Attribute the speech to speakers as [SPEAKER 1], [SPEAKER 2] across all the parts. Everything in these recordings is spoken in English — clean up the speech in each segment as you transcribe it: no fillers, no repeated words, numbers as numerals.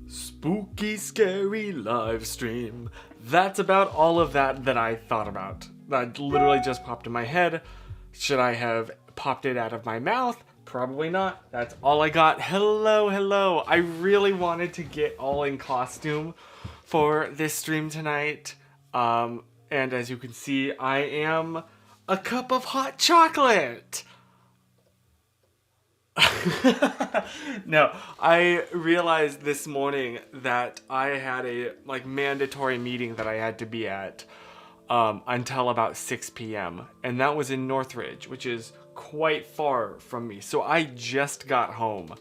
[SPEAKER 1] Spooky, scary live stream. That's about all of that I thought about. That literally just popped in my head. Should I have popped it out of my mouth? Probably not. That's all I got. Hello, hello. I really wanted to get all in costume for this stream tonight. And as you can see, I am a cup of hot chocolate. No, I realized this morning that I had a mandatory meeting that I had to be at until about 6 p.m. and that was in Northridge, which is quite far from me. So I just got home.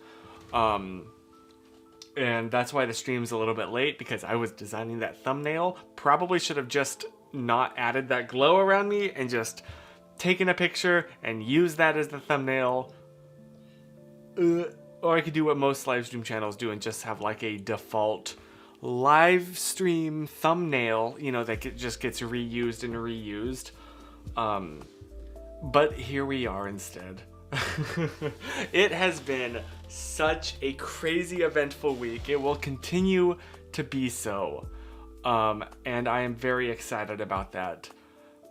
[SPEAKER 1] And that's why the stream's a little bit late, because I was designing that thumbnail. Probably should have just not added that glow around me and just taken a picture and used that as the thumbnail. Or I could do what most live stream channels do and just have like a default live stream thumbnail, you know, that just gets reused and reused. But here we are instead. It has been such a crazy eventful week. It will continue to be so. And I am very excited about that.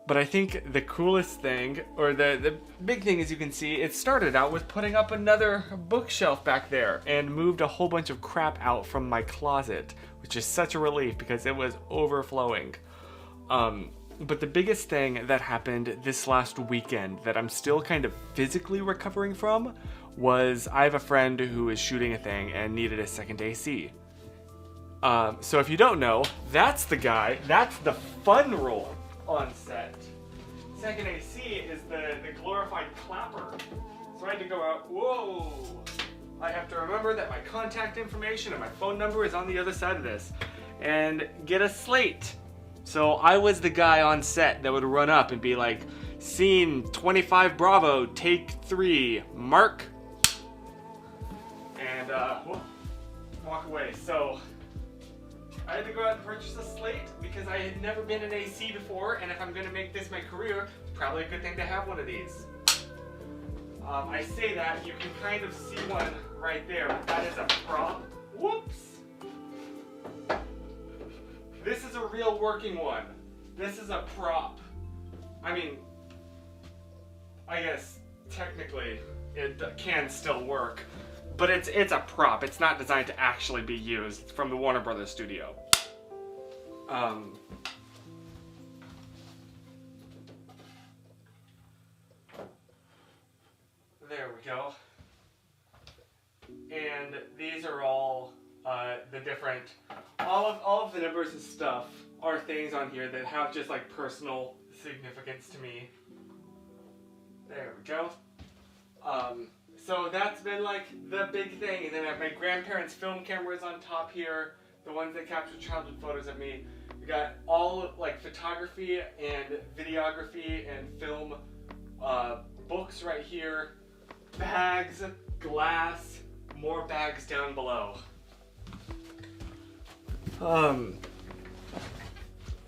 [SPEAKER 1] But I think the coolest thing, or the big thing, as you can see, it started out with putting up another bookshelf back there and moved a whole bunch of crap out from my closet, which is such a relief because it was overflowing. But the biggest thing that happened this last weekend that I'm still kind of physically recovering from was I have a friend who is shooting a thing and needed a second AC. So if you don't know, that's the guy, that's the fun role on set. Second AC is the glorified clapper. So I had to go out, whoa! I have to remember that my contact information and my phone number is on the other side of this. And get a slate. So I was the guy on set that would run up and be like, scene 25 Bravo, take 3, mark. And walk away. So I had to go out and purchase a slate because I had never been in AC before, and if I'm going to make this my career, it's probably a good thing to have one of these. I say that, you can kind of see one right there, but that is a prop. Whoops! This is a real working one. This is a prop. I mean, I guess technically it can still work. But it's a prop. It's not designed to actually be used. It's from the Warner Brothers studio. There we go. And these are all the different, all of the numbers and stuff are things on here that have just like personal significance to me. There we go. So that's been like the big thing. And then I have my grandparents' film cameras on top here, the ones that capture childhood photos of me. We got all like photography and videography and film books right here, bags, glass, more bags down below.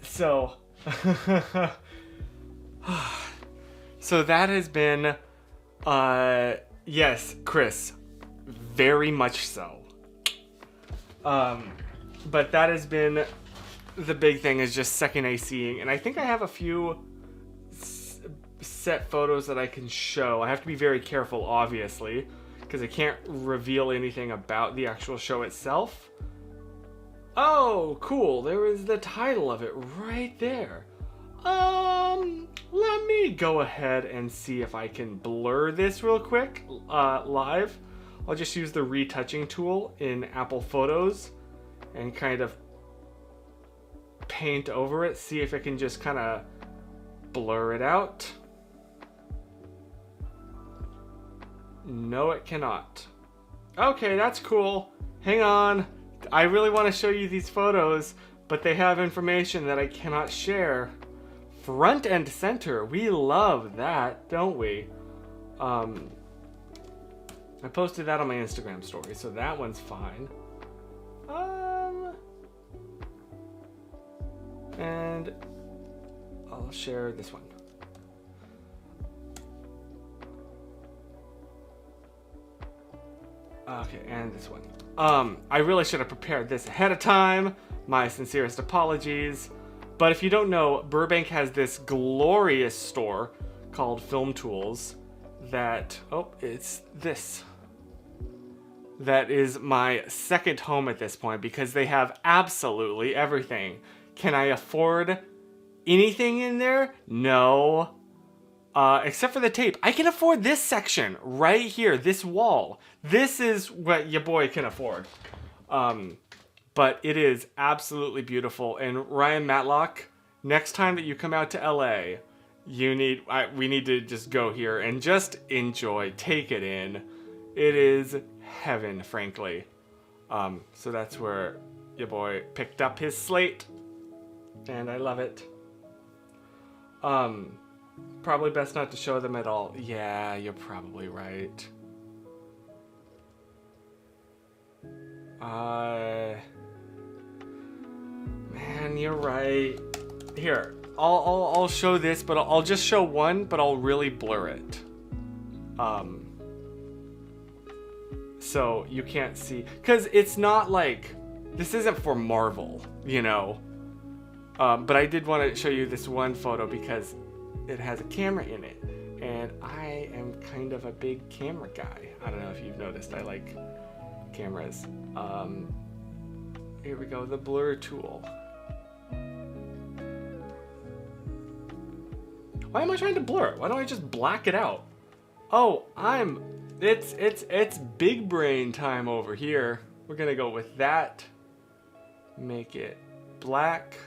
[SPEAKER 1] So so that has been yes, Chris, very much so. But that has been the big thing, is just second ACing, and I think I have a few set photos that I can show. I have to be very careful, obviously, because I can't reveal anything about the actual show itself. Oh, cool, there is the title of it right there. Let me go ahead and see if I can blur this real quick, live. I'll just use the retouching tool in Apple Photos and kind of paint over it, see if it can just kind of blur it out. No, it cannot. Okay, that's cool. Hang on. I really want to show you these photos, but they have information that I cannot share. Front and center. We love that, don't we? I posted that on my Instagram story, so that one's fine. And I'll share this one. Okay, and this one. I really should have prepared this ahead of time. My sincerest apologies. But if you don't know, Burbank has this glorious store called Film Tools that, oh, it's this. That is my second home at this point because they have absolutely everything. Can I afford anything in there? No. Except for the tape. I can afford this section right here, this wall. This is what your boy can afford. But it is absolutely beautiful. And Ryan Matlock, next time that you come out to LA, we need to just go here and just enjoy, take it in. It is heaven, frankly. So that's where your boy picked up his slate, and I love it. Probably best not to show them at all. Yeah, you're probably right. Man, you're right. Here, I'll show this, but I'll just show one, but I'll really blur it. So you can't see, because it's not like, this isn't for Marvel, you know. But I did want to show you this one photo because it has a camera in it, and I am kind of a big camera guy. I don't know if you've noticed, I like cameras. Here we go, the blur tool. Why am I trying to blur it? Why don't I just black it out? Oh, it's big brain time over here. We're gonna go with that. Make it black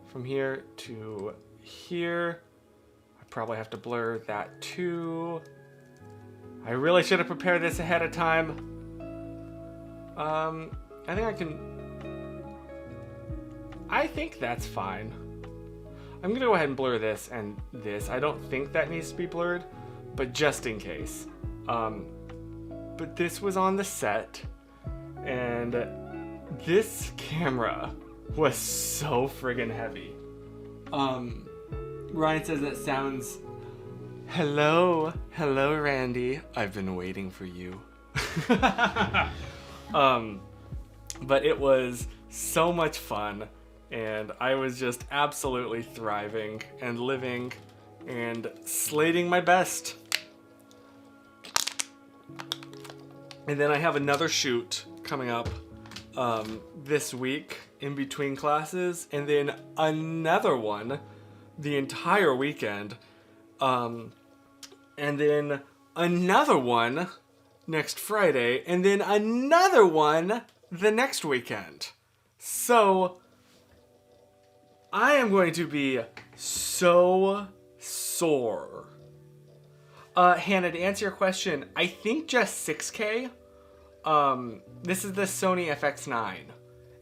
[SPEAKER 1] from here to here. I probably have to blur that too. I really should have prepared this ahead of time. I think that's fine. I'm gonna go ahead and blur this and this. I don't think that needs to be blurred, but just in case. But this was on the set, and this camera was so friggin' heavy. Ryan says that sounds... Hello, Randy. I've been waiting for you. But it was so much fun, and I was just absolutely thriving and living and slating my best. And then I have another shoot coming up this week in between classes, and then another one the entire weekend, and then another one next Friday, and then another one the next weekend. So I am going to be so sore. Hannah, to answer your question, I think just 6K. This is the Sony FX9.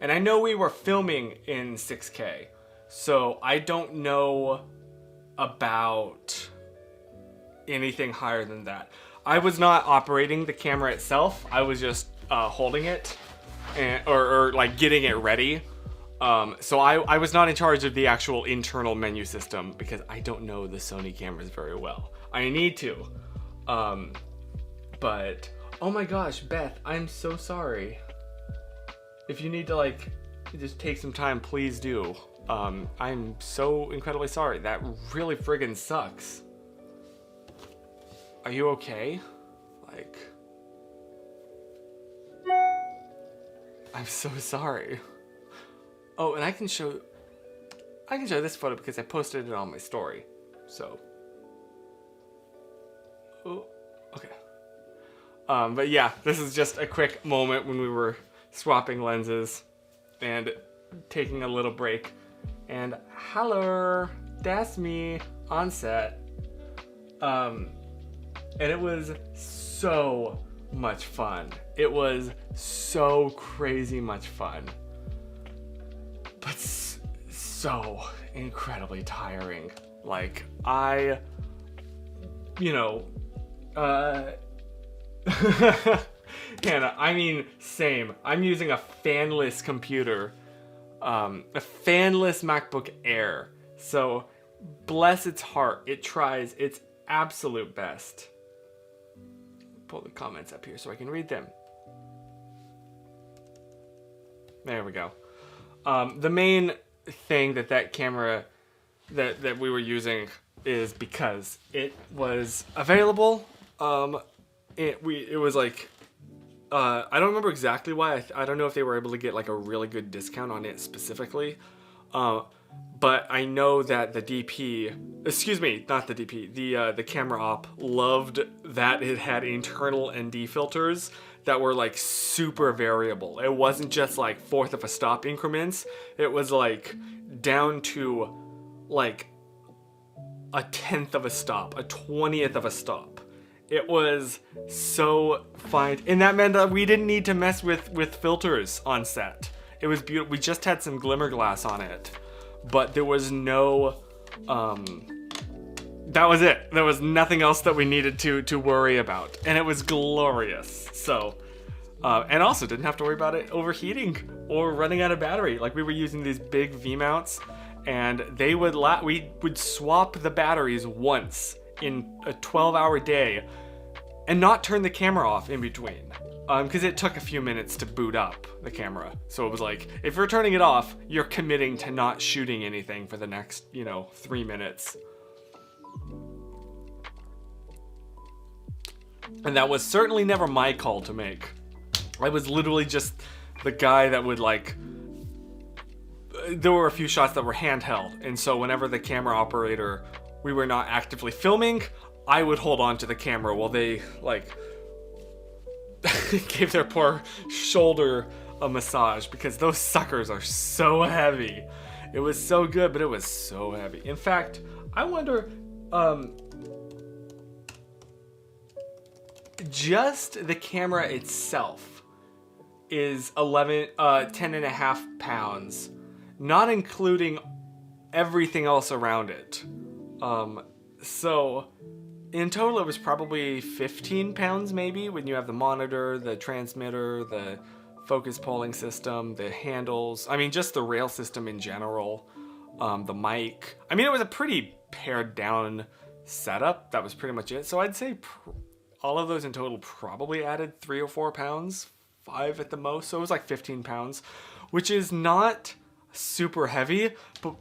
[SPEAKER 1] And I know we were filming in 6K, so I don't know about anything higher than that. I was not operating the camera itself. I was just holding it or like getting it ready. So I was not in charge of the actual internal menu system because I don't know the Sony cameras very well. I need to. But oh my gosh, Beth, I'm so sorry. If you need to like just take some time, please do. I'm so incredibly sorry. That really friggin' sucks. Are you okay? Like, I'm so sorry. Oh, and I can show this photo because I posted it on my story. So, oh, okay. But yeah, this is just a quick moment when we were swapping lenses and taking a little break. And hello, that's me on set. And it was so much fun. It was so crazy much fun. But so incredibly tiring. Like, Hannah, I mean, same. I'm using a fanless computer, a fanless MacBook Air. So, bless its heart, it tries its absolute best. pull the comments up here so I can read them. There we go. The main thing that camera that we were using is because it was available. It was like, I don't remember exactly why. I don't know if they were able to get like a really good discount on it specifically. But I know that the DP, excuse me, not the DP, the camera op loved that it had internal ND filters that were like super variable. It wasn't just like fourth of a stop increments. It was like down to like a 10th of a stop, a 20th of a stop. It was so fine. And that meant that we didn't need to mess with filters on set. It was beautiful. We just had some glimmer glass on it. But there was no, that was it. There was nothing else that we needed to worry about. And it was glorious. So, and also didn't have to worry about it overheating or running out of battery. Like we were using these big V-mounts and they would we would swap the batteries once in a 12-hour day and not turn the camera off in between. Because it took a few minutes to boot up the camera. So it was like, if you're turning it off, you're committing to not shooting anything for the next, 3 minutes. And that was certainly never my call to make. I was literally just the guy that would like, there were a few shots that were handheld. And so whenever the camera operator, we were not actively filming, I would hold on to the camera while they like, gave their poor shoulder a massage because those suckers are so heavy. It was so good, but it was so heavy. In fact, I wonder, just the camera itself is 10.5 pounds, not including everything else around it. So in total, it was probably 15 pounds maybe when you have the monitor, the transmitter, the focus pulling system, the handles. I mean, just the rail system in general, the mic. I mean, it was a pretty pared down setup. That was pretty much it. So I'd say all of those in total probably added 3 or 4 pounds, 5 at the most. So it was like 15 pounds, which is not super heavy. But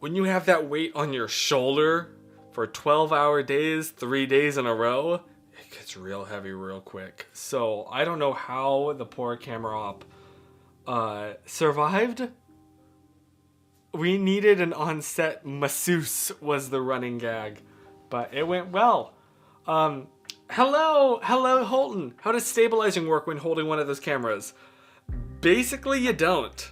[SPEAKER 1] when you have that weight on your shoulder for 12-hour days, 3 days in a row, it gets real heavy real quick. So I don't know how the poor camera op survived. We needed an on-set masseuse was the running gag, but it went well. Hello Holton. How does stabilizing work when holding one of those cameras? Basically, you don't.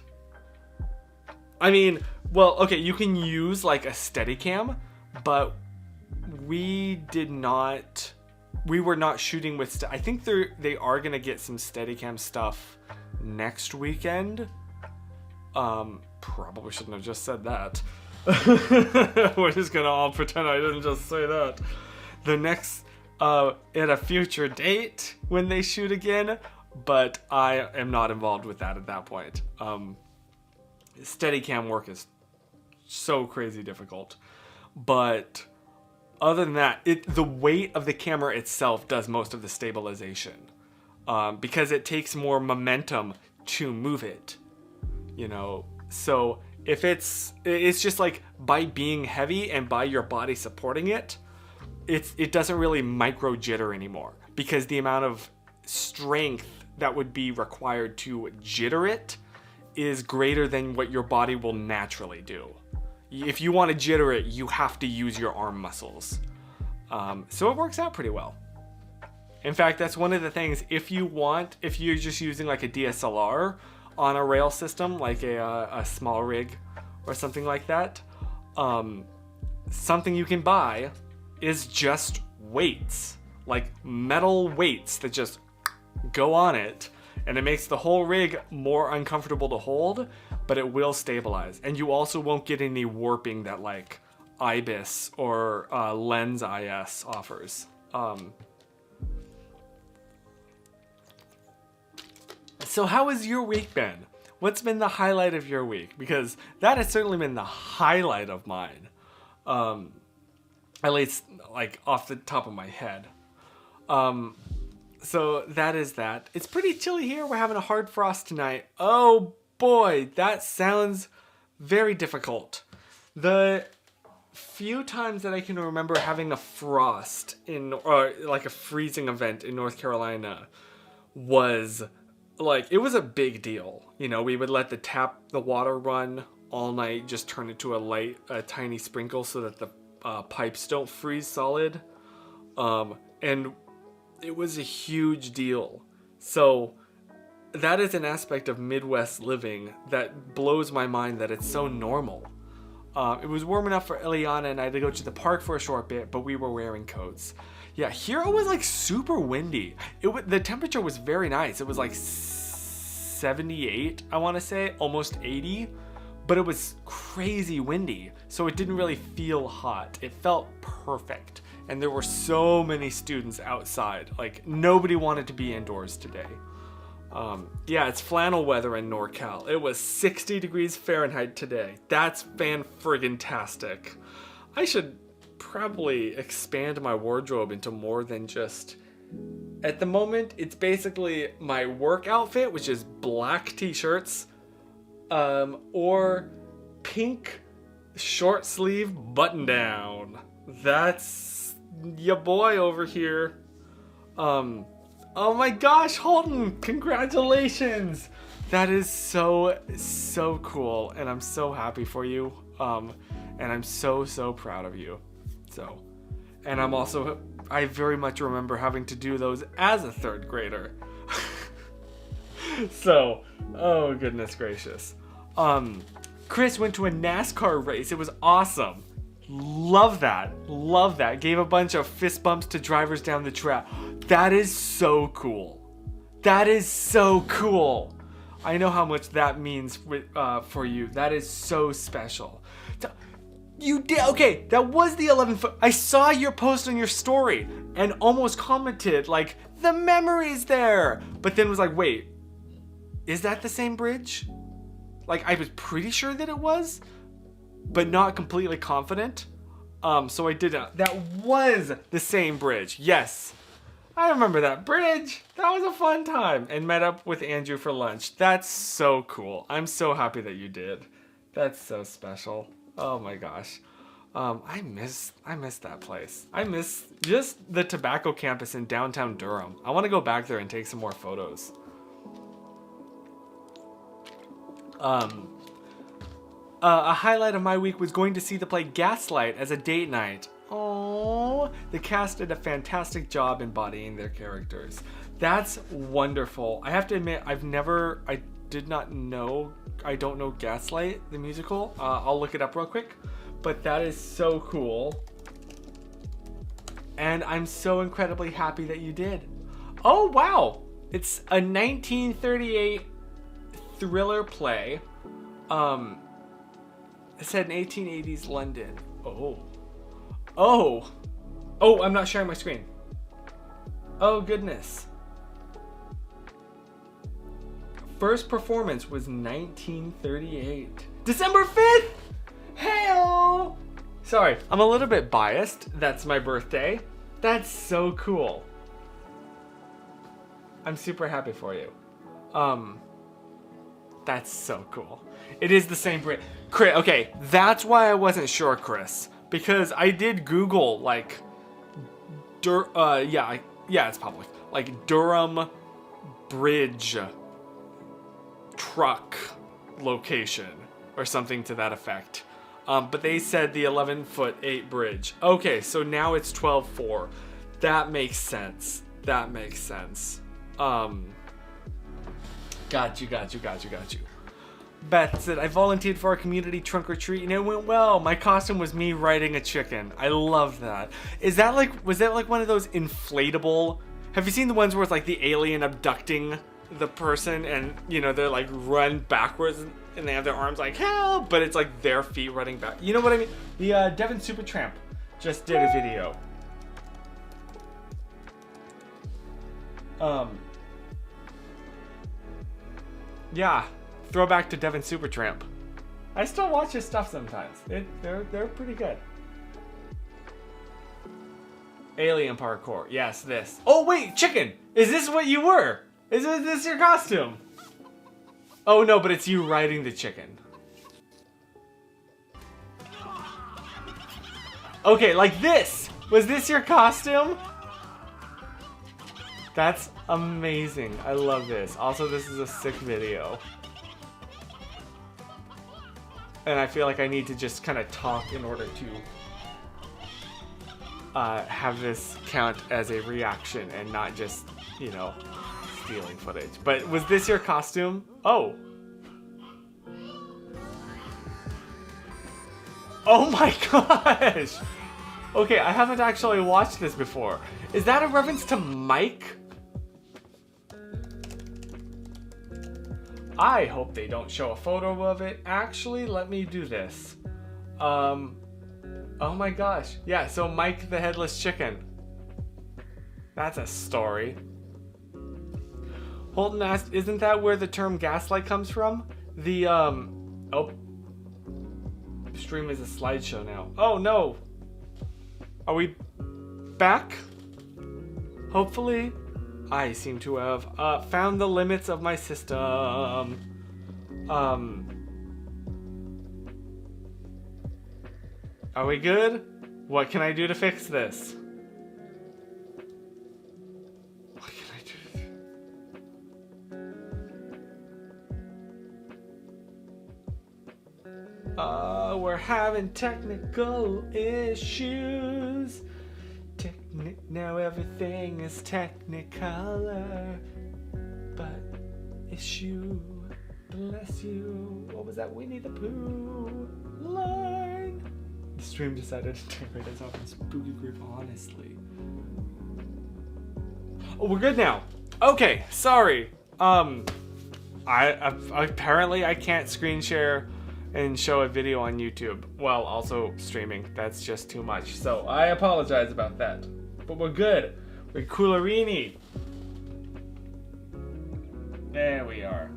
[SPEAKER 1] I mean, well, okay, you can use like a Steadicam, but we were not shooting with, I think they are going to get some Steadicam stuff next weekend. Probably shouldn't have just said that. We're just going to all pretend I didn't just say that. The next, at a future date when they shoot again, but I am not involved with that at that point. Steadicam work is so crazy difficult. But other than that, the weight of the camera itself does most of the stabilization, because it takes more momentum to move it, So if it's just like by being heavy and by your body supporting it, it doesn't really micro jitter anymore, because the amount of strength that would be required to jitter it is greater than what your body will naturally do. If you want to jitter it, you have to use your arm muscles. So it works out pretty well. In fact, that's one of the things, if you're just using like a DSLR on a rail system, like a small rig or something like that, something you can buy is just weights, like metal weights that just go on it, and it makes the whole rig more uncomfortable to hold, but it will stabilize. And you also won't get any warping that like IBIS or Lens IS offers. So how has your week been? What's been the highlight of your week? Because that has certainly been the highlight of mine. At least like off the top of my head. So that is that. It's pretty chilly here. We're having a hard frost tonight. Oh boy, that sounds very difficult. The few times that I can remember having a frost or like a freezing event in North Carolina was like, it was a big deal. You know, we would let the water run all night, just turn it to a tiny sprinkle so that the pipes don't freeze solid. And it was a huge deal. So that is an aspect of Midwest living that blows my mind that it's so normal. It was warm enough for Eliana and I to go to the park for a short bit, but we were wearing coats. Yeah, here it was like super windy. The temperature was very nice. It was like 78, I want to say, almost 80, but it was crazy windy, so it didn't really feel hot. It felt perfect, and there were so many students outside. Like, nobody wanted to be indoors today. Yeah, it's flannel weather in NorCal. It was 60 degrees Fahrenheit today. That's fan-friggin-tastic. I should probably expand my wardrobe into more than just... At the moment, it's basically my work outfit, which is black t-shirts, or pink short sleeve button down. That's ya boy over here. Oh my gosh, Holden, congratulations! That is so cool, and I'm so happy for you. And I'm so proud of you. So, and I very much remember having to do those as a third grader. So, oh goodness gracious. Chris went to a NASCAR race. It was awesome. Love that. Gave a bunch of fist bumps to drivers down the track. That is so cool. I know how much that means for you. That is so special. You did, okay, that was the 11-foot. I saw your post on your story and almost commented, like, the memory's there. But then was like, wait, is that the same bridge? Like, I was pretty sure that it was, but not completely confident. So I did that was the same bridge. Yes, I remember that bridge. That was a fun time. And met up with Andrew for lunch. That's so cool. I'm so happy that you did. That's so special. Oh my gosh. I miss that place. I miss just the tobacco campus in downtown Durham. I want to go back there and take some more photos. A highlight of my week was going to see the play Gaslight as a date night. Oh, the cast did a fantastic job embodying their characters. That's wonderful. I have to admit, I don't know Gaslight, the musical. I'll look it up real quick. But that is so cool. And I'm so incredibly happy that you did. Oh, wow. It's a 1938 thriller play. It said in 1880s London. Oh, I'm not sharing my screen. Oh, goodness. First performance was 1938. December 5th! Hey-o! Sorry, I'm a little bit biased. That's my birthday. That's so cool. I'm super happy for you. That's so cool. It is the same bridge. Chris, okay, that's why I wasn't sure, Chris. Because I did Google, like, yeah, it's public. Like, Durham Bridge truck location or something to that effect. But they said the 11'8" bridge. Okay, so now it's 12'4". That makes sense. Got you. Beth said, I volunteered for our community trunk or treat and it went well. My costume was me riding a chicken. I love that. Was that like one of those inflatable? Have you seen the ones where it's like the alien abducting the person and, you know, they're like run backwards and they have their arms like, help, but it's like their feet running back. You know what I mean? The Devon Supertramp just did a video. Yeah. Throwback to Devon Supertramp. I still watch his stuff sometimes. They're pretty good. Alien parkour. Yes, this. Oh wait, chicken. Is this what you were? Is this your costume? Oh no, but it's you riding the chicken. Okay, like this. Was this your costume? That's amazing. I love this. Also, this is a sick video. And I feel like I need to just kind of talk in order to have this count as a reaction and not just, you know, stealing footage. But was this your costume? Oh. Oh my gosh! Okay, I haven't actually watched this before. Is that a reference to Mike? I hope they don't show a photo of it. Actually, let me do this. Oh my gosh. Yeah, so Mike the Headless Chicken. That's a story. Holden asked, isn't that where the term gaslight comes from? The, oh. Stream is a slideshow now. Oh no! Are we back? Hopefully. I seem to have found the limits of my system. Are we good? What can I do to fix this? What can I do to... we're having technical issues. Now everything is technicolor, but issue, bless you. What was that Winnie the Pooh line? The stream decided to decorate us up in spooky grief, honestly. Oh, we're good now. Okay, sorry. Apparently I can't screen share and show a video on YouTube while also streaming. That's just too much. So I apologize about that. But we're good. We're Coolarini. There we are.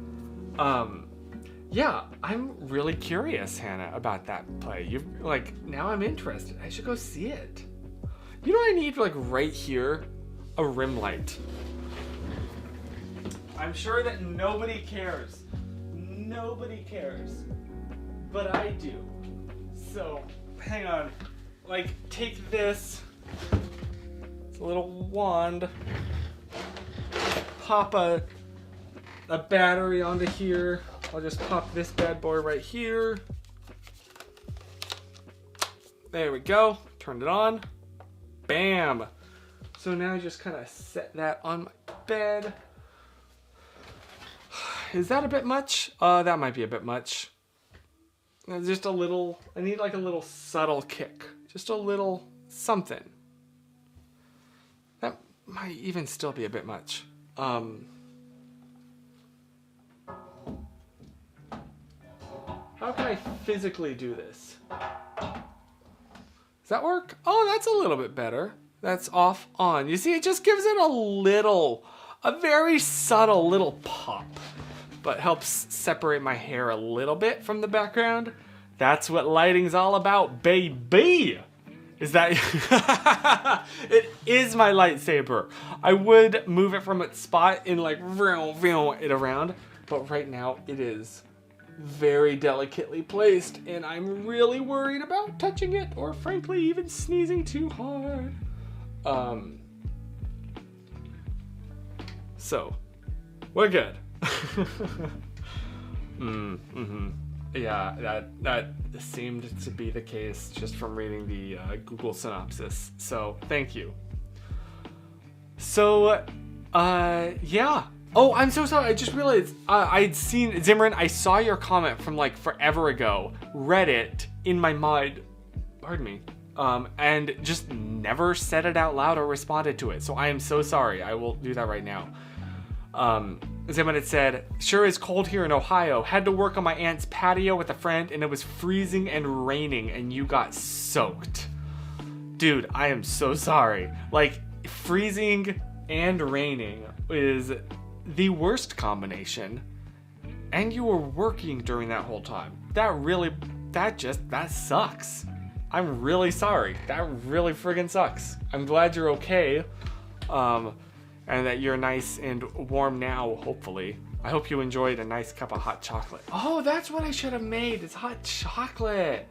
[SPEAKER 1] Yeah, I'm really curious, Hannah, about that play. You've like, now I'm interested. I should go see it. You know what I need, like right here? A rim light. I'm sure that nobody cares. Nobody cares. But I do. So, hang on. Like, take this. It's a little wand. Pop a battery onto here. I'll just pop this bad boy right here. There we go. Turned it on. Bam. So now just kind of set that on my bed. Is that a bit much? That might be a bit much. Just a little, I need like a little subtle kick. Just a little something. That might even still be a bit much. How can I physically do this? Does that work? Oh, that's a little bit better. That's off, on. You see, it just gives it a very subtle little pop. But helps separate my hair a little bit from the background. That's what lighting's all about, baby! Is that... It is my lightsaber. I would move it from its spot and like it around. But right now, it is very delicately placed. And I'm really worried about touching it or frankly even sneezing too hard. So, we're good. Yeah, that seemed to be the case just from reading the Google synopsis. So thank you. So, yeah. Oh, I'm so sorry. I just realized I'd seen Zimran. I saw your comment from like forever ago. Read it in my mind. Pardon me. And just never said it out loud or responded to it. So I am so sorry. I will do that right now. Zimran had said, sure is cold here in Ohio. Had to work on my aunt's patio with a friend and it was freezing and raining and you got soaked. Dude, I am so sorry. Like, freezing and raining is the worst combination. And you were working during that whole time. That sucks. I'm really sorry. That really friggin' sucks. I'm glad you're okay. and that you're nice and warm now, hopefully. I hope you enjoyed a nice cup of hot chocolate. Oh, that's what I should have made. It's hot chocolate.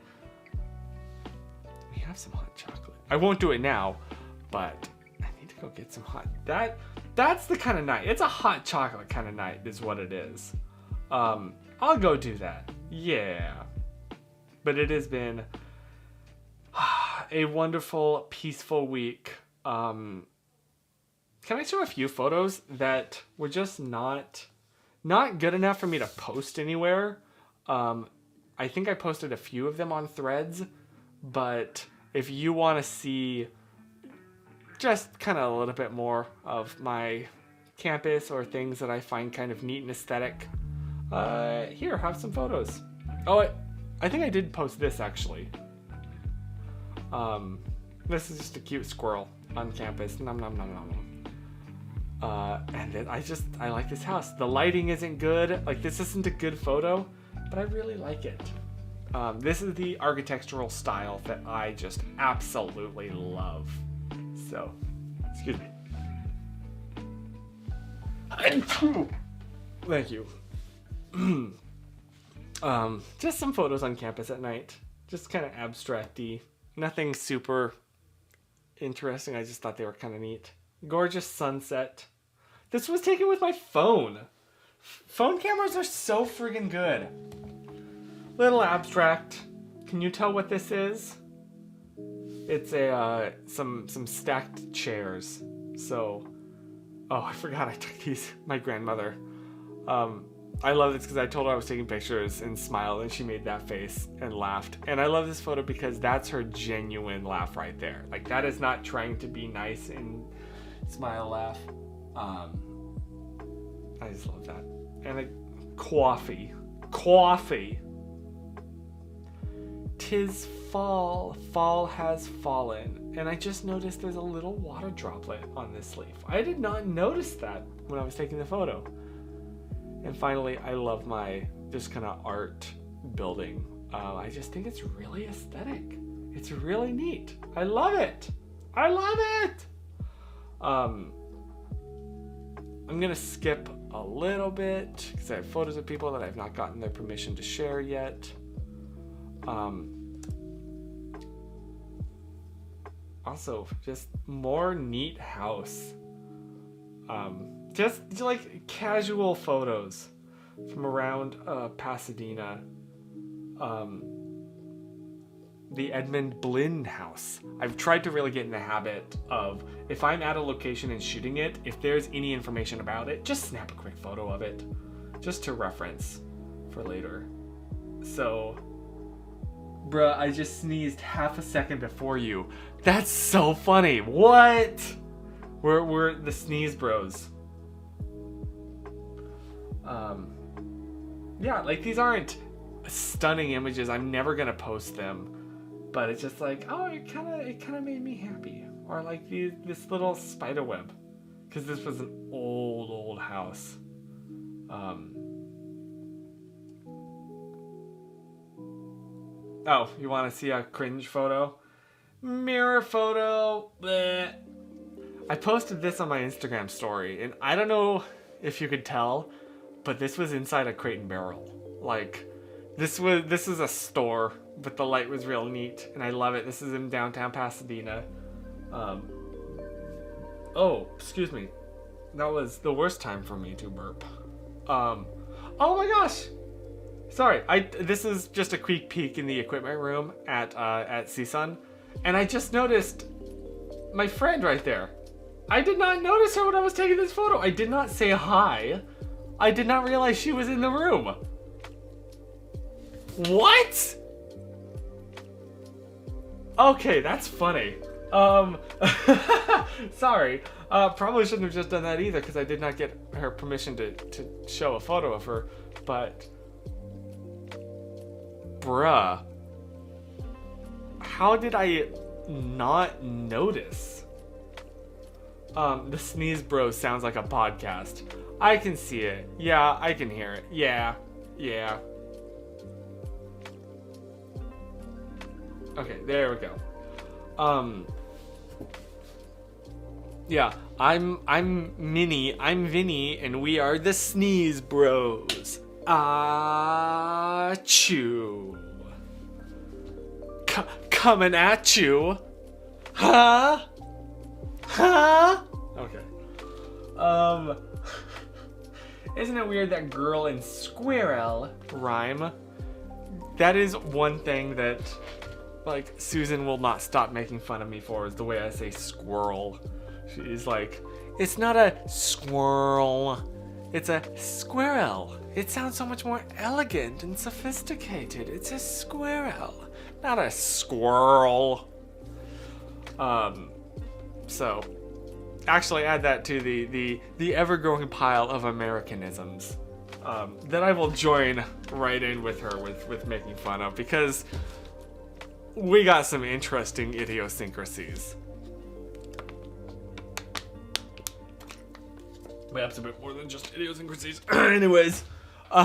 [SPEAKER 1] We have some hot chocolate. I won't do it now, but I need to go get some hot. That's the kind of night. It's a hot chocolate kind of night is what it is. I'll go do that. Yeah. But it has been a wonderful, peaceful week. Can I show a few photos that were just not good enough for me to post anywhere? I think I posted a few of them on Threads, but if you want to see just kind of a little bit more of my campus or things that I find kind of neat and aesthetic, here, have some photos. Oh, I think I did post this actually. This is just a cute squirrel on campus. Nom nom nom nom nom. And then I like this house. The lighting isn't good. Like, this isn't a good photo, but I really like it. This is the architectural style that I just absolutely love. So, excuse me. Thank you. Just some photos on campus at night. Just kind of abstract-y. Nothing super interesting. I just thought they were kind of neat. Gorgeous sunset. This was taken with my phone. Phone cameras are so friggin' good. Little abstract. Can you tell what this is? It's some stacked chairs. So, oh, I forgot I took these. My grandmother. I love this because I told her I was taking pictures and smiled, and she made that face and laughed. And I love this photo because that's her genuine laugh right there. Like, that is not trying to be nice and smile laugh. I just love that. And like, coffee. 'Tis fall, fall has fallen. And I just noticed there's a little water droplet on this leaf. I did not notice that when I was taking the photo. And finally, I love my just kind of art building. I just think it's really aesthetic. It's really neat. I love it. I love it. I'm gonna skip a little bit because I have photos of people that I've not gotten their permission to share yet. Also, just more neat house. Just like casual photos from around Pasadena. The Edmund Blinn house. I've tried to really get in the habit of, if I'm at a location and shooting it, if there's any information about it, just snap a quick photo of it, just to reference for later. So, bruh, I just sneezed half a second before you. That's so funny. What? We're the sneeze bros. Yeah, like, these aren't stunning images. I'm never gonna post them. But it's just like, oh, it kind of made me happy. Or like this little spider web, because this was an old house. Oh, you want to see a cringe photo? Mirror photo. Bleh. I posted this on my Instagram story, and I don't know if you could tell, but this was inside a Crate and Barrel. Like, this is a store, but the light was real neat, and I love it. This is in downtown Pasadena. Oh, excuse me. That was the worst time for me to burp. Oh my gosh! Sorry, this is just a quick peek in the equipment room at CSUN, and I just noticed my friend right there. I did not notice her when I was taking this photo. I did not say hi. I did not realize she was in the room. What? Okay, that's funny. Sorry. Probably shouldn't have just done that either, because I did not get her permission to show a photo of her, but... Bruh. How did I not notice? The Sneeze Bros sounds like a podcast. I can see it. Yeah, I can hear it. Yeah. Okay, there we go. Yeah, I'm Minnie, I'm Vinny, and we are the Sneeze Bros. Achoo. Coming at you. Huh? Huh? Okay. Isn't it weird that girl and squirrel rhyme? That is one thing that, like, Susan will not stop making fun of me for, is the way I say squirrel. She's like, it's not a squirrel, it's a squirrel. It sounds so much more elegant and sophisticated. It's a squirrel, not a squirrel. So, actually add that to the ever-growing pile of Americanisms that I will join right in with her with making fun of, because we got some interesting idiosyncrasies. Perhaps a bit more than just idiosyncrasies. Anyways, you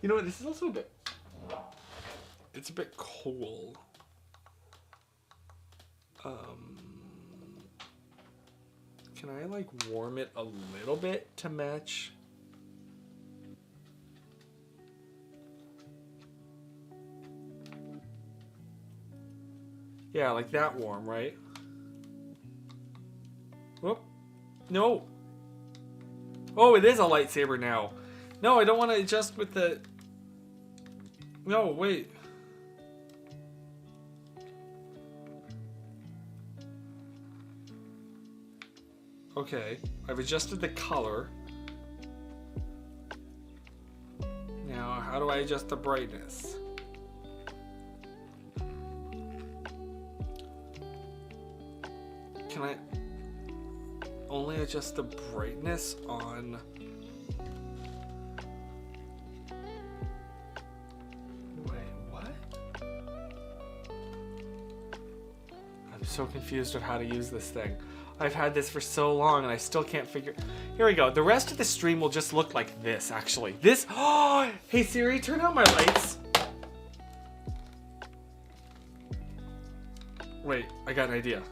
[SPEAKER 1] know what? This is also a bit. It's a bit cool. Can I like warm it a little bit to match? Yeah, like that warm, right? Whoop. No. Oh, it is a lightsaber now. No, I don't want to adjust with the... No, wait. Okay, I've adjusted the color. Now, how do I adjust the brightness? Can I only adjust the brightness on... Wait, what? I'm so confused of how to use this thing. I've had this for so long and I still can't figure... Here we go. The rest of the stream will just look like this, actually. This... Oh! Hey Siri, turn out my lights. Wait, I got an idea.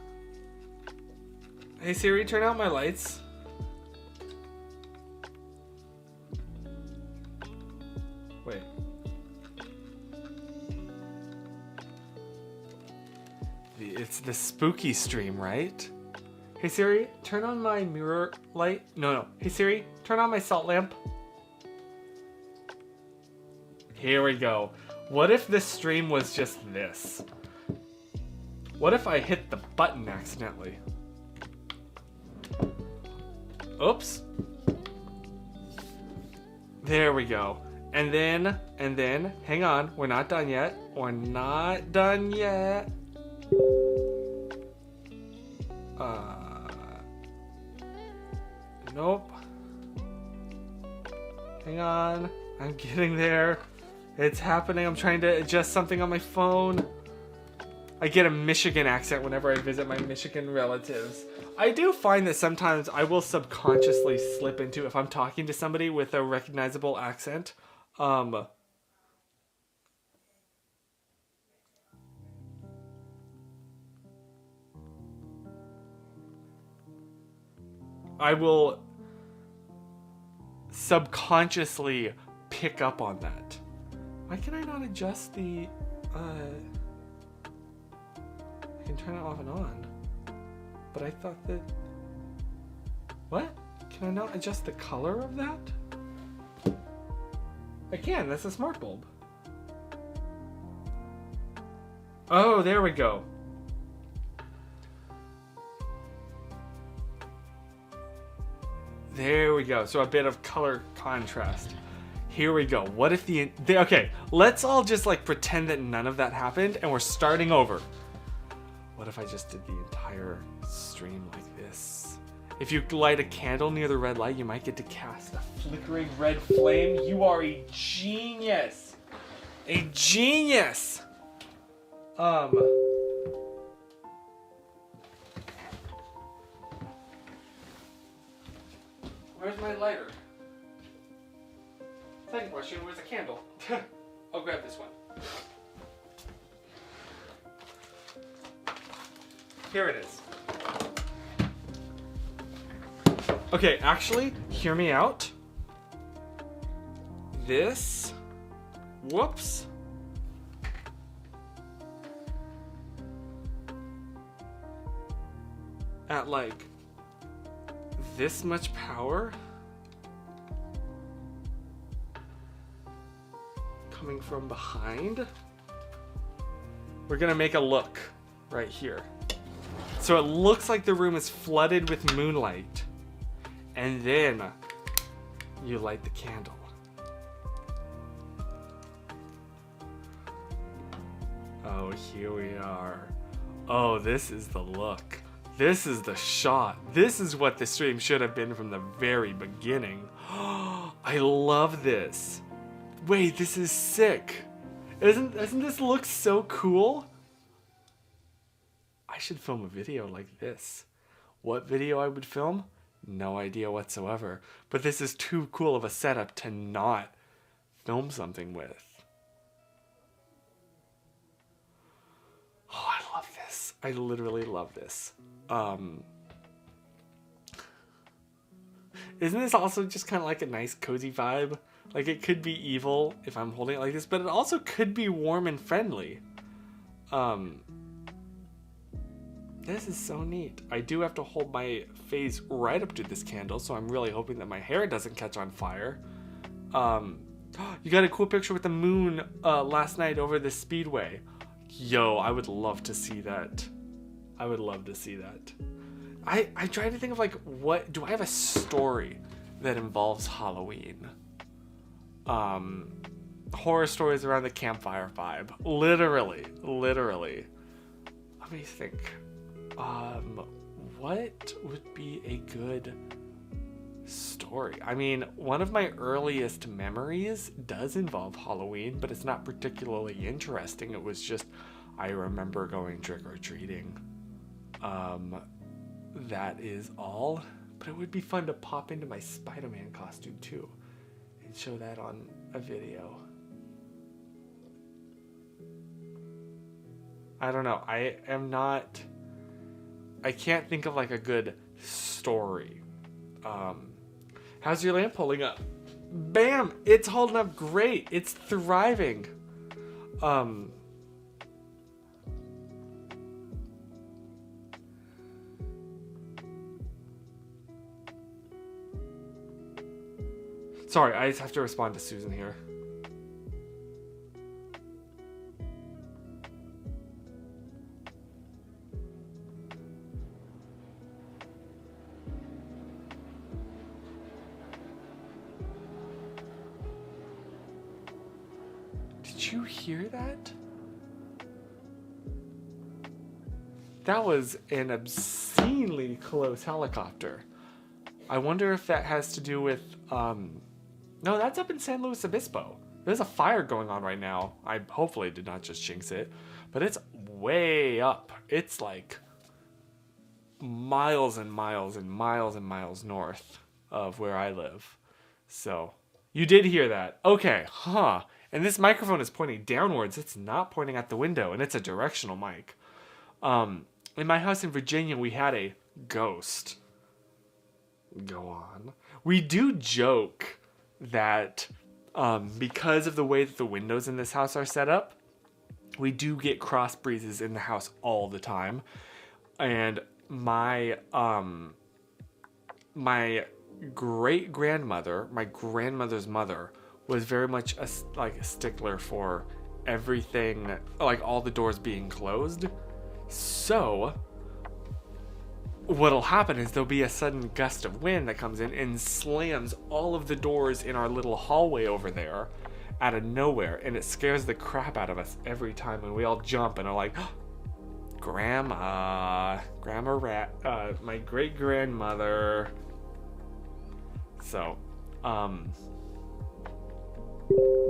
[SPEAKER 1] Hey Siri, turn out my lights. Wait. It's the spooky stream, right? Hey Siri, turn on my mirror light. No. Hey Siri, turn on my salt lamp. Here we go. What if this stream was just this? What if I hit the button accidentally? Oops. There we go. And then, hang on, we're not done yet. We're not done yet. Nope. Hang on, I'm getting there. It's happening. I'm trying to adjust something on my phone. I get a Michigan accent whenever I visit my Michigan relatives. I do find that sometimes I will subconsciously slip into, if I'm talking to somebody with a recognizable accent, I will subconsciously pick up on that. Why can I not adjust the, I can turn it off and on. But I thought that... What? Can I not adjust the color of that? I can, that's a smart bulb. Oh, there we go. There we go. So a bit of color contrast. Here we go. What if okay, let's all just like pretend that none of that happened and we're starting over. What if I just did the entire stream like this? If you light a candle near the red light, you might get to cast a flickering red flame. You are a genius. A genius. Where's my lighter? Second question, where's the candle? I'll grab this one. Here it is. Okay, actually, hear me out. This, whoops. At like this much power coming from behind, we're gonna make a look right here. So it looks like the room is flooded with moonlight, and then you light the candle. Oh, here we are. Oh, this is the look. This is the shot. This is what the stream should have been from the very beginning. I love this. Wait, this is sick. Doesn't this look so cool? I should film a video like this. What video I would film? No idea whatsoever. But this is too cool of a setup to not film something with. Oh, I love this. I literally love this. Isn't this also just kind of like a nice cozy vibe? Like, it could be evil if I'm holding it like this, but it also could be warm and friendly. This is so neat. I do have to hold my face right up to this candle, so I'm really hoping that my hair doesn't catch on fire. You got a cool picture with the moon last night over the speedway. Yo, I would love to see that. I would love to see that. I'm trying to think of like, what do I have a story that involves Halloween? Horror stories around the campfire vibe. Literally. Let me think. What would be a good story? I mean, one of my earliest memories does involve Halloween, but it's not particularly interesting. It was just, I remember going trick-or-treating. That is all. But it would be fun to pop into my Spider-Man costume too and show that on a video. I don't know. I can't think of like a good story. How's your lamp holding up? Bam! It's holding up great. It's thriving. Sorry, I just have to respond to Susan here. Did you hear that? That was an obscenely close helicopter. I wonder if that has to do with, no, that's up in San Luis Obispo. There's a fire going on right now. I hopefully did not just jinx it, but it's way up. It's like miles and miles and miles and miles north of where I live. So, you did hear that. Okay, huh. And this microphone is pointing downwards. It's not pointing at the window, and it's a directional mic. In my house in Virginia, we had a ghost. Go on. We do joke that because of the way that the windows in this house are set up, we do get cross breezes in the house all the time. And my great-grandmother, my grandmother's mother, was very much a stickler for everything, like all the doors being closed. So what'll happen is there'll be a sudden gust of wind that comes in and slams all of the doors in our little hallway over there out of nowhere, and it scares the crap out of us every time, and we all jump and are like, oh, Grandma Rat, my great-grandmother. So,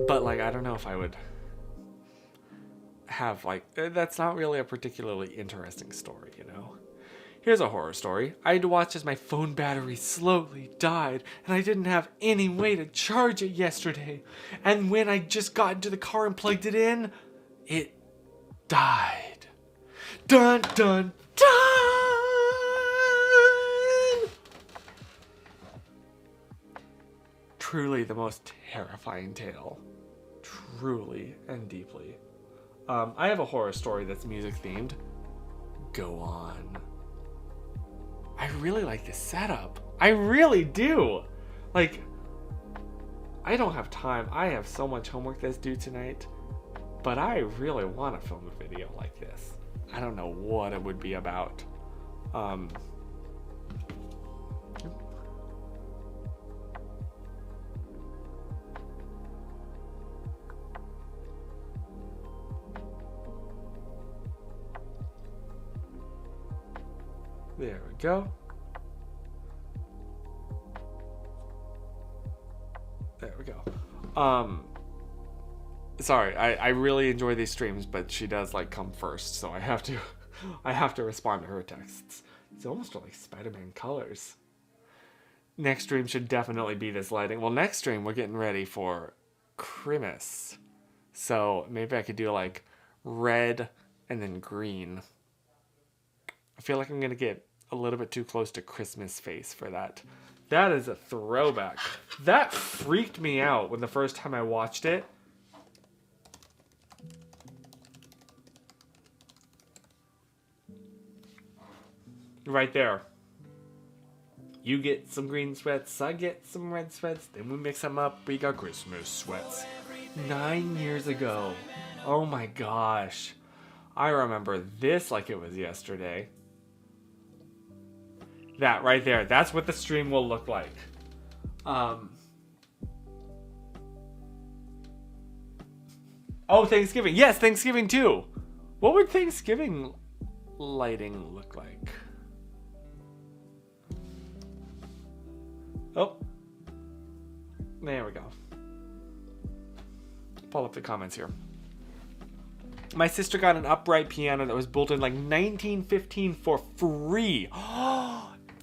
[SPEAKER 1] but like, I don't know if I would have like, that's not really a particularly interesting story, you know? Here's a horror story. I had to watch as my phone battery slowly died, and I didn't have any way to charge it yesterday. And when I just got into the car and plugged it in, it died. Dun, dun, dun! truly the most terrifying tale. Truly and deeply. I have a horror story that's music themed. Go on. I really like this setup. I really do. Like, I don't have time. I have so much homework that's due tonight. But I really want to film a video like this. I don't know what it would be about. There we go. There we go. Sorry, I really enjoy these streams, but she does like come first, so I have to respond to her texts. It's almost like Spider-Man colors. Next stream should definitely be this lighting. Well, next stream we're getting ready for Christmas, so maybe I could do like red and then green. I feel like I'm gonna get a little bit too close to Christmas face for that. That is a throwback. That freaked me out when the first time I watched it. Right there. You get some green sweats, I get some red sweats, then we mix them up, we got Christmas sweats. 9 years ago. Oh my gosh. I remember this like it was yesterday. That right there, that's what the stream will look like. Oh, Thanksgiving. Yes, Thanksgiving too. What would Thanksgiving lighting look like? Oh. There we go. Pull up the comments here. My sister got an upright piano that was built in like 1915 for free.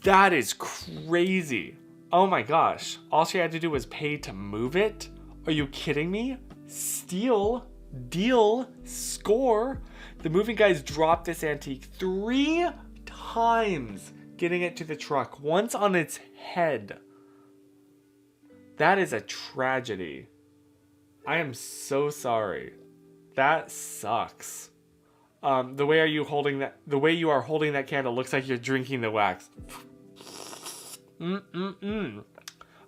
[SPEAKER 1] That is crazy. Oh my gosh. All she had to do was pay to move it? Are you kidding me? Steal, deal, score. The moving guys dropped this antique 3 times getting it to the truck. Once on its head. That is a tragedy. I am so sorry. That sucks. The way you are holding that candle looks like you're drinking the wax.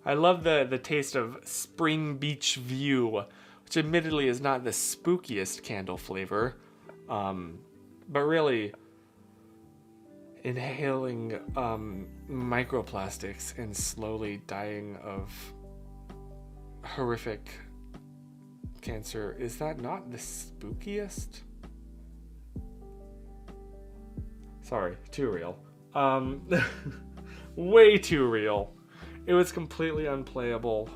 [SPEAKER 1] I love the taste of Spring Beach View, which admittedly is not the spookiest candle flavor, but really inhaling microplastics and slowly dying of horrific cancer. Is that not the spookiest? Sorry, too real. Way too real. It was completely unplayable.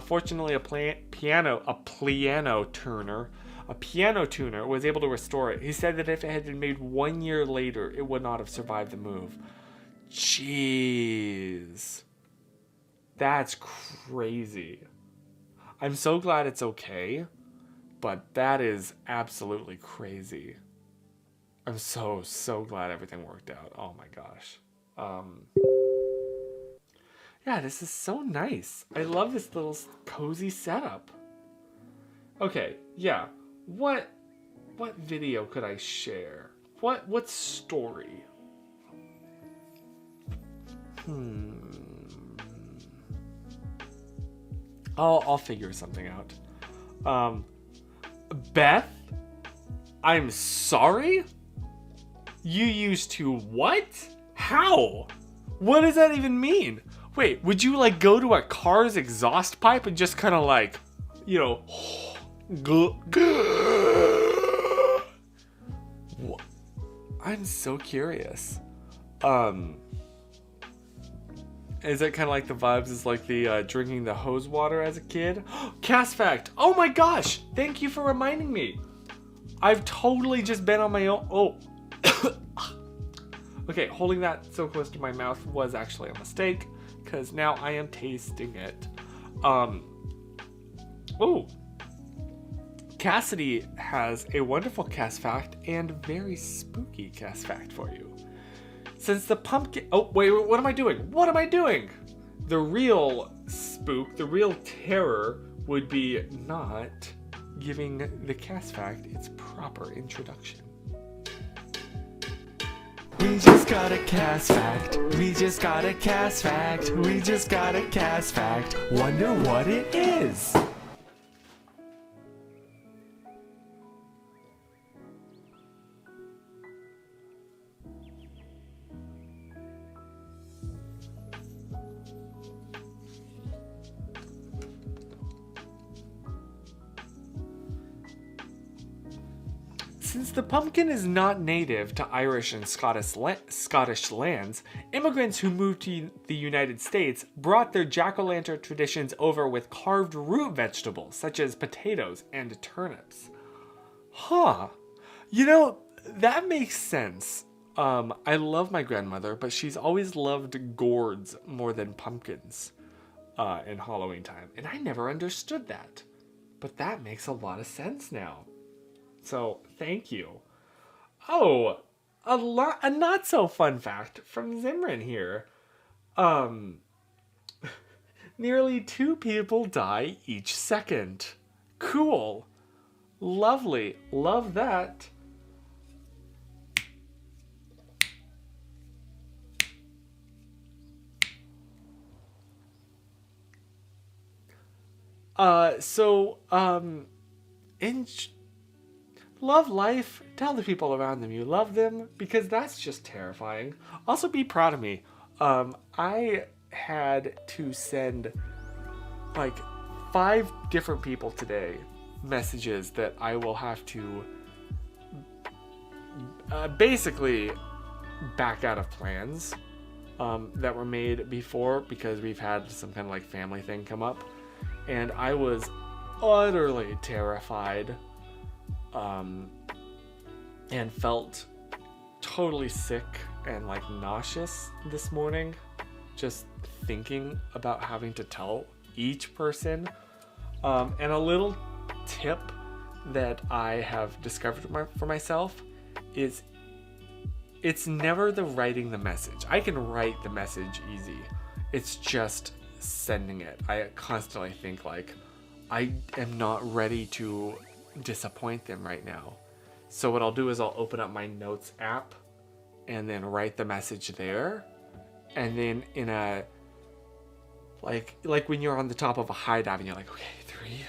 [SPEAKER 1] Fortunately, a piano tuner was able to restore it. He said that if it had been made 1 year later, it would not have survived the move. Jeez. That's crazy. I'm so glad it's okay, but that is absolutely crazy. I'm so glad everything worked out. Oh my gosh. Yeah, this is so nice. I love this little cozy setup. Okay, yeah. What video could I share? What story? I'll figure something out. Beth, I'm sorry? You used to what? How? What does that even mean? Wait, would you like go to a car's exhaust pipe and just kind of like, you know, I'm so curious. Is it kind of like the vibes is like the drinking the hose water as a kid? Cast fact. Oh my gosh. Thank you for reminding me. I've totally just been on my own. Oh. Okay, holding that so close to my mouth was actually a mistake because now I am tasting it. Oh. Cassidy has a wonderful cast fact and very spooky cast fact for you. Since the pumpkin... Oh, wait, what am I doing? What am I doing? the real spook, the real terror would be not giving the cast fact its proper introduction. We just got a cast fact. We just got a cast fact. We just got a cast fact. Wonder what it is. Since the pumpkin is not native to Irish and Scottish lands, immigrants who moved to the United States brought their jack-o'-lantern traditions over with carved root vegetables, such as potatoes and turnips. Huh. You know, that makes sense. I love my grandmother, but she's always loved gourds more than pumpkins in Halloween time. And I never understood that. But that makes a lot of sense now. So, thank you. Oh, a not so fun fact from Zimran here. Nearly 2 people die each second. Cool. Lovely. Love that. Love life. Tell the people around them you love them, because that's just terrifying. Also, be proud of me. I had to send like 5 different people today messages that I will have to basically back out of plans that were made before, because we've had some kind of like family thing come up, and I was utterly terrified. And felt totally sick and like nauseous this morning, just thinking about having to tell each person. And a little tip that I have discovered for myself is it's never the writing the message. I can write the message easy. It's just sending it. I constantly think like, I am not ready to disappoint them right now. So what I'll do is I'll open up my notes app and then write the message there, and then in a like when you're on the top of a high dive and you're like, okay, 3,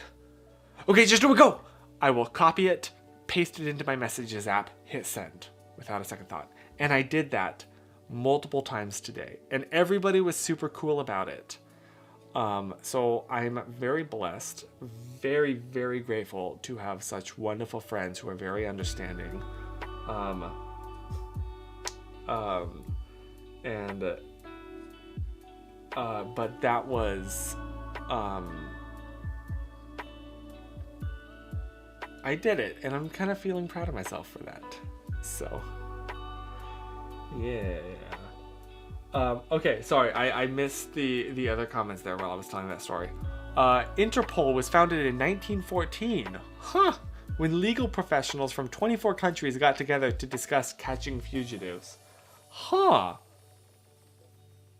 [SPEAKER 1] okay, just do it, go. I will copy it, paste it into my messages app, hit send without a second thought. And I did that multiple times today, and everybody was super cool about it. So I'm very blessed, very, very grateful to have such wonderful friends who are very understanding. But that was, I did it, and I'm kind of feeling proud of myself for that. So, yeah. Okay, sorry, I missed the other comments there while I was telling that story. Interpol was founded in 1914. Huh! When legal professionals from 24 countries got together to discuss catching fugitives. Huh!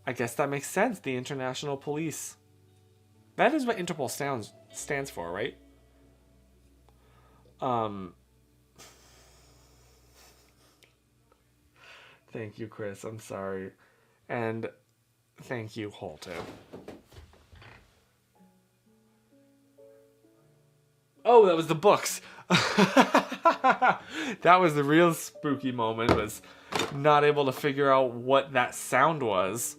[SPEAKER 1] I guess that makes sense, the International Police. That is what Interpol stands for, right? Thank you, Chris, I'm sorry. And thank you, Holton. Oh, that was the books. That was the real spooky moment, was not able to figure out what that sound was.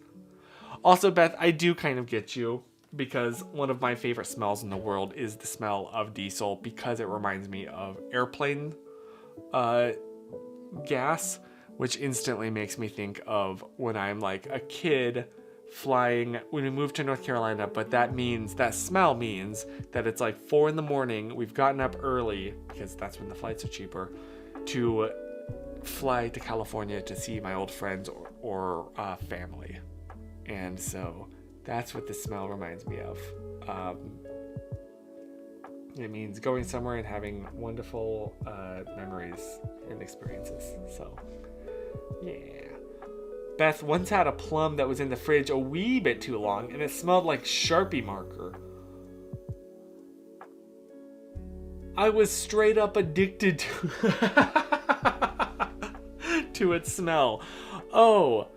[SPEAKER 1] Also, Beth, I do kind of get you, because one of my favorite smells in the world is the smell of diesel, because it reminds me of airplane gas, which instantly makes me think of when I'm like a kid flying when we moved to North Carolina. But that smell means that it's like 4 a.m. We've gotten up early, because that's when the flights are cheaper, to fly to California to see my old friends or family. And so that's what the smell reminds me of. It means going somewhere and having wonderful memories and experiences. So, yeah. Beth once had a plum that was in the fridge a wee bit too long, and it smelled like Sharpie marker. I was straight up addicted to its smell. Oh.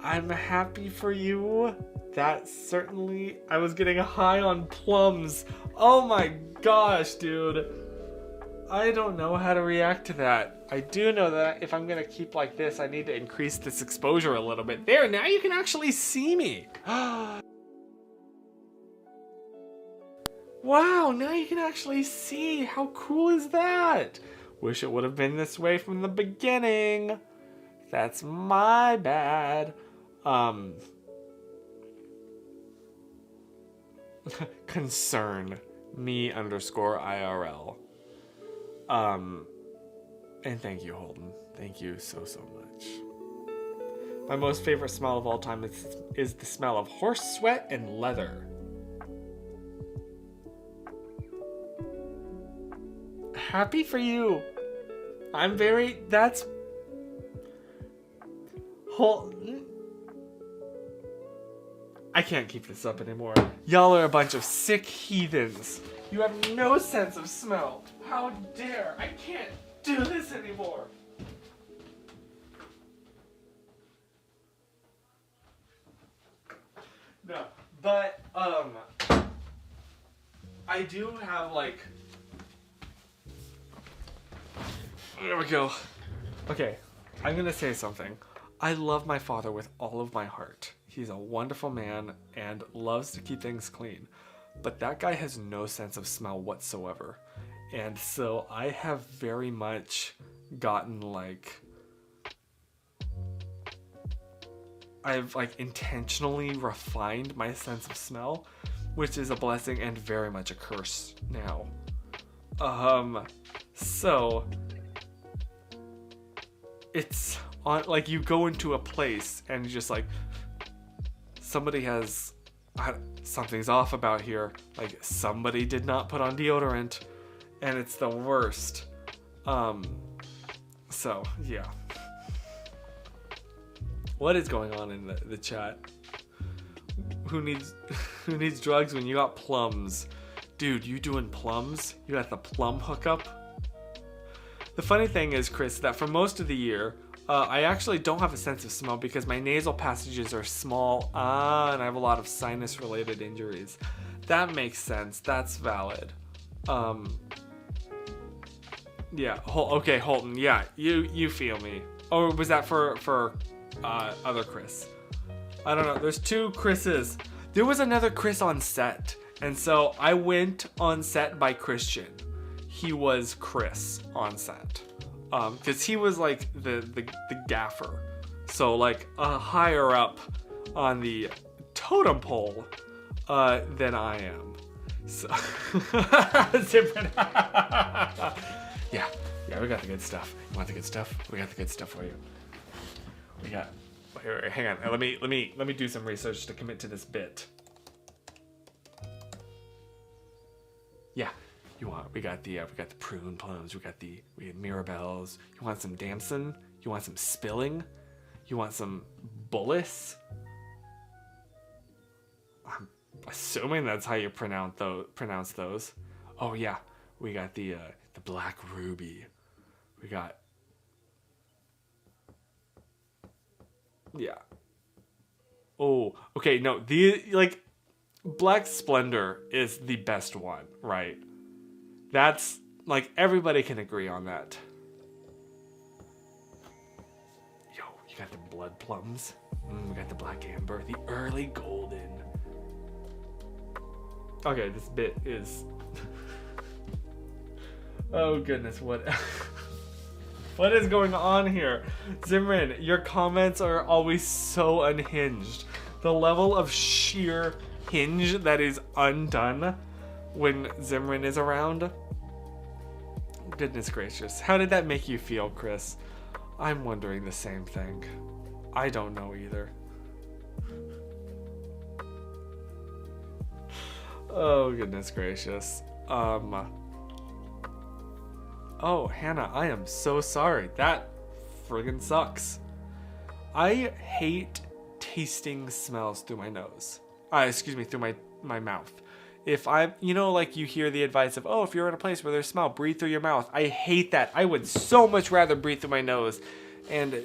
[SPEAKER 1] I'm happy for you. That certainly... I was getting high on plums. Oh my gosh, dude. I don't know how to react to that. I do know that if I'm gonna keep like this, I need to increase this exposure a little bit. There, now you can actually see me. Wow, now you can actually see. How cool is that? Wish it would have been this way from the beginning. That's my bad. Concern me _IRL. And thank you, Holden. Thank you so much. My most favorite smell of all time is the smell of horse sweat and leather. Happy for you. I'm very... That's... I can't keep this up anymore. Y'all are a bunch of sick heathens. You have no sense of smell. How dare. I can't do this anymore. No, but, I do have, like... There we go. Okay, I'm gonna say something. I love my father with all of my heart. He's a wonderful man and loves to keep things clean. But that guy has no sense of smell whatsoever. And so I have very much gotten like... I've like intentionally refined my sense of smell, which is a blessing and very much a curse now. So... It's on, like, you go into a place and you just like, somebody has, something's off about here. Like, somebody did not put on deodorant, and it's the worst. So, yeah. What is going on in the chat? Who needs drugs when you got plums? Dude, you doing plums? You got the plum hookup? The funny thing is, Chris, that for most of the year, I actually don't have a sense of smell because my nasal passages are small, and I have a lot of sinus-related injuries. That makes sense. That's valid. Yeah. Okay, Holton. Yeah, you feel me. Or was that for other Chris? I don't know. There's two Chris's. There was another Chris on set, and so I went on set by Christian. He was Chris on set, because he was like the gaffer, so like higher up on the totem pole than I am. So yeah, we got the good stuff. You want the good stuff? We got the good stuff for you. We got. Wait, hang on. Let me do some research to commit to this bit. Yeah. We got the prune plums, we have mirabelles. You want some damson? You want some spilling? You want some bullace? I'm assuming that's how you pronounce those. Oh yeah, we got the black ruby. We got, yeah. Oh, okay, no, Black Splendor is the best one, right? That's, like, everybody can agree on that. Yo, you got the blood plums. We got the black amber. The early golden. Okay, this bit is... Oh, goodness, what... What is going on here? Zimran, your comments are always so unhinged. The level of sheer hinge that is undone when Zimran is around. Goodness gracious. How did that make you feel, Chris? I'm wondering the same thing. I don't know either. Oh, goodness gracious. Oh, Hannah, I am so sorry. That friggin' sucks. I hate tasting smells through my nose. Through my mouth. If I, like you hear the advice of, oh, if you're in a place where there's smell, breathe through your mouth. I hate that. I would so much rather breathe through my nose and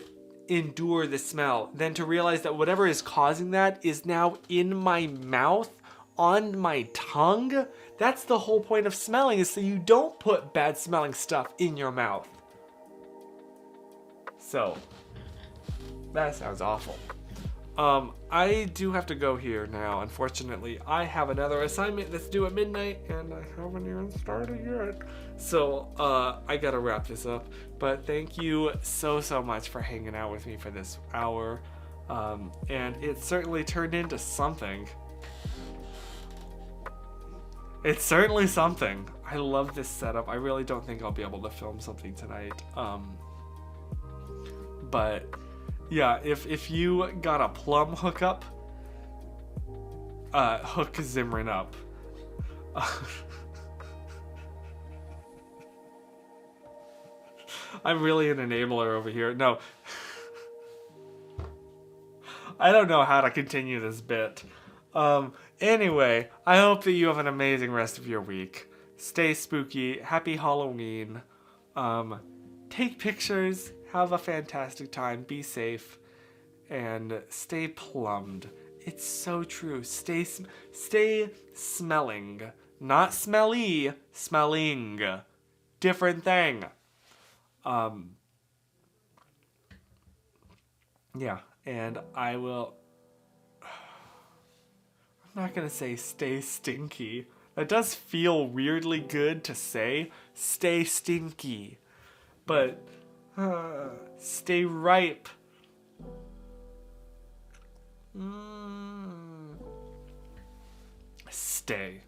[SPEAKER 1] endure the smell than to realize that whatever is causing that is now in my mouth, on my tongue. That's the whole point of smelling, is so you don't put bad smelling stuff in your mouth. So, that sounds awful. I do have to go here now. Unfortunately, I have another assignment that's due at midnight, and I haven't even started yet. So, I gotta wrap this up. But thank you so much for hanging out with me for this hour. And it certainly turned into something. It's certainly something. I love this setup. I really don't think I'll be able to film something tonight. But yeah, if you got a plum hookup, hook Zimran up. I'm really an enabler over here. No. I don't know how to continue this bit. Anyway, I hope that you have an amazing rest of your week. Stay spooky. Happy Halloween. Take pictures. Have a fantastic time. Be safe. And stay plumbed. It's so true. Stay smelling. Not smelly. Smelling. Different thing. Yeah. And I will... I'm not gonna say stay stinky. That does feel weirdly good to say. Stay stinky. But stay ripe. Stay.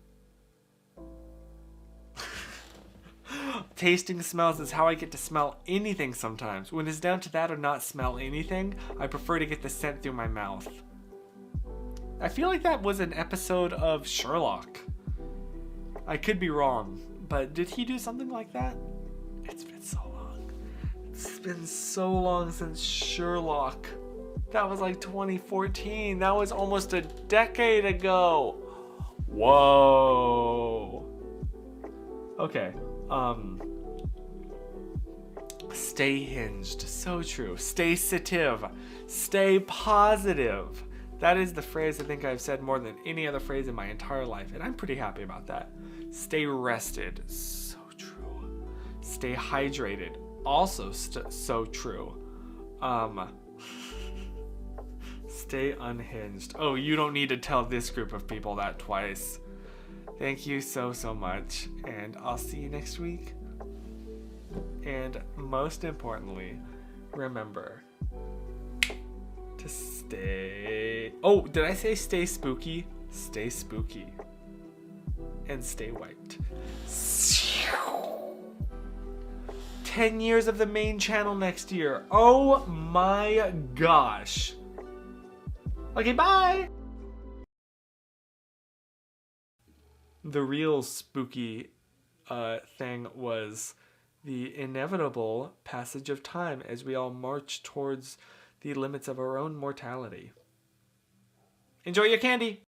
[SPEAKER 1] Tasting smells is how I get to smell anything sometimes. When it's down to that or not smell anything, I prefer to get the scent through my mouth. I feel like that was an episode of Sherlock. I could be wrong, but did he do something like that? It's been so long. It's been so long since Sherlock. That was like 2014. That was almost a decade ago. Whoa. Okay. Stay hinged. So true. Stay sative. Stay positive. That is the phrase I think I've said more than any other phrase in my entire life, and I'm pretty happy about that. Stay rested. So true. Stay hydrated. Also so true. Stay unhinged. Oh, you don't need to tell this group of people that twice. Thank you so much, and I'll see you next week. And most importantly, remember to stay... Oh, did I say stay spooky? Stay spooky. And stay white. 10 years of the main channel next year. Oh my gosh. Okay, bye! The real spooky thing was the inevitable passage of time as we all march towards the limits of our own mortality. Enjoy your candy!